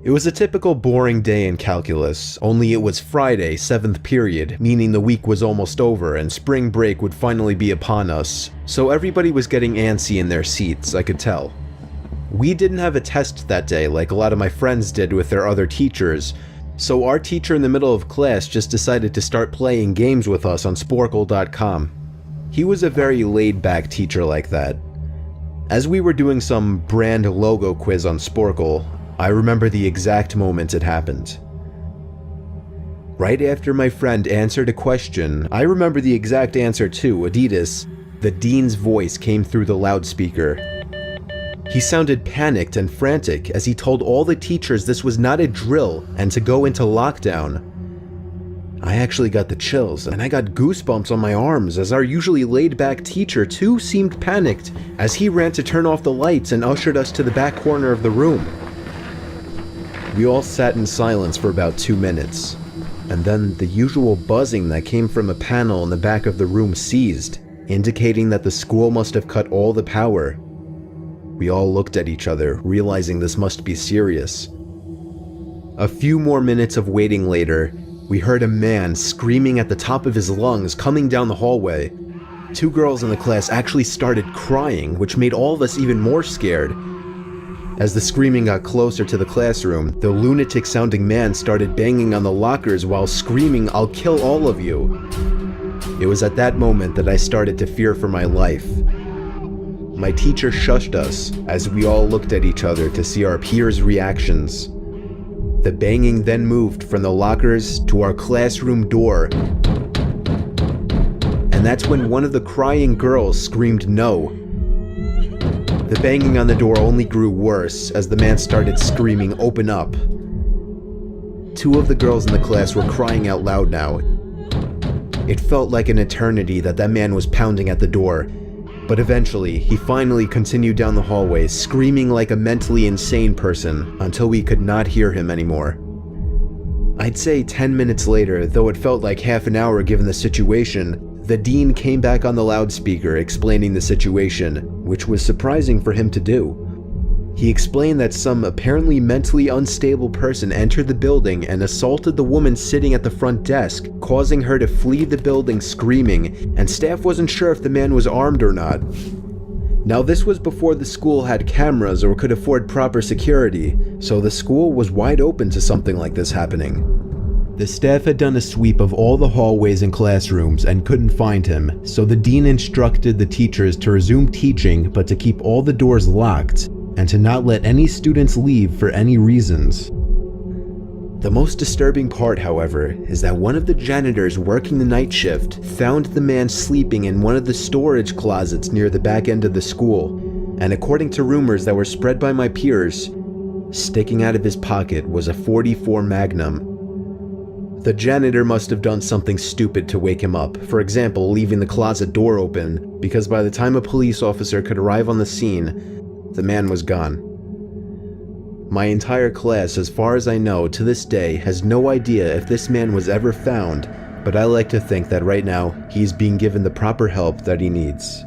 It was a typical boring day in calculus, only it was Friday, 7th period, meaning the week was almost over and spring break would finally be upon us, so everybody was getting antsy in their seats, I could tell. We didn't have a test that day like a lot of my friends did with their other teachers, so our teacher in the middle of class just decided to start playing games with us on Sporcle.com. He was a very laid-back teacher like that. As we were doing some brand logo quiz on Sporcle, I remember the exact moment it happened. Right after my friend answered a question, I remember the exact answer too, Adidas. The dean's voice came through the loudspeaker. He sounded panicked and frantic as he told all the teachers this was not a drill and to go into lockdown. I actually got the chills and I got goosebumps on my arms as our usually laid-back teacher too seemed panicked as he ran to turn off the lights and ushered us to the back corner of the room. We all sat in silence for about 2 minutes, and then the usual buzzing that came from a panel in the back of the room ceased, indicating that the school must have cut all the power. We all looked at each other, realizing this must be serious. A few more minutes of waiting later, we heard a man screaming at the top of his lungs coming down the hallway. 2 girls in the class actually started crying, which made all of us even more scared. As the screaming got closer to the classroom, the lunatic-sounding man started banging on the lockers while screaming, "I'll kill all of you." It was at that moment that I started to fear for my life. My teacher shushed us as we all looked at each other to see our peers' reactions. The banging then moved from the lockers to our classroom door, and that's when one of the crying girls screamed no. The banging on the door only grew worse as the man started screaming, "Open up." 2 of the girls in the class were crying out loud now. It felt like an eternity that man was pounding at the door, but eventually he finally continued down the hallway, screaming like a mentally insane person until we could not hear him anymore. I'd say 10 minutes later, though it felt like half an hour given the situation, the dean came back on the loudspeaker explaining the situation, which was surprising for him to do. He explained that some apparently mentally unstable person entered the building and assaulted the woman sitting at the front desk, causing her to flee the building screaming, and staff wasn't sure if the man was armed or not. Now this was before the school had cameras or could afford proper security, so the school was wide open to something like this happening. The staff had done a sweep of all the hallways and classrooms and couldn't find him, so the dean instructed the teachers to resume teaching but to keep all the doors locked and to not let any students leave for any reasons. The most disturbing part, however, is that one of the janitors working the night shift found the man sleeping in one of the storage closets near the back end of the school, and according to rumors that were spread by my peers, sticking out of his pocket was a .44 Magnum. The janitor must have done something stupid to wake him up, for example, leaving the closet door open, because by the time a police officer could arrive on the scene, the man was gone. My entire class, as far as I know, to this day, has no idea if this man was ever found, but I like to think that right now, he's being given the proper help that he needs.